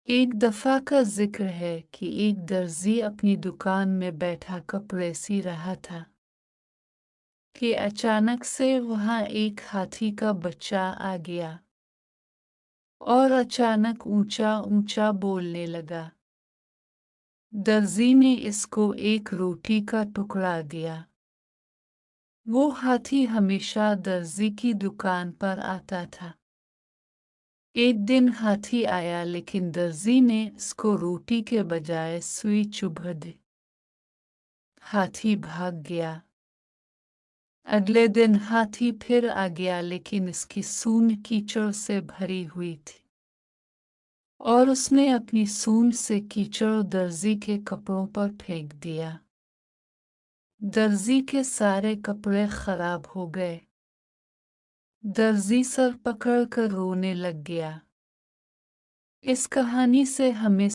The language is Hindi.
एक दफ़ा का ज़िक्र है कि एक दर्जी अपनी दुकान में बैठा कपड़े सी रहा था कि अचानक से वहाँ एक हाथी का बच्चा आ गया और अचानक ऊंचा-ऊंचा बोलने लगा। दर्जी ने इसको एक रोटी का टुकड़ा दिया। वो हाथी हमेशा दर्जी की दुकान पर आता था। एक दिन हाथी आया लेकिन दर्जी ने इसको रोटी के बजाय सुई चुभा दी। हाथी भाग गया। अगले दिन हाथी फिर आ गया लेकिन इसकी सूंड कीचड़ से भरी हुई थी और उसने अपनी सूंड से कीचड़ दर्जी के कपड़ों पर फेंक दिया। दर्जी के सारे कपड़े खराब हो गए। दर्जी सर पकड़ कर रोने लग गया। इस कहानी से हमें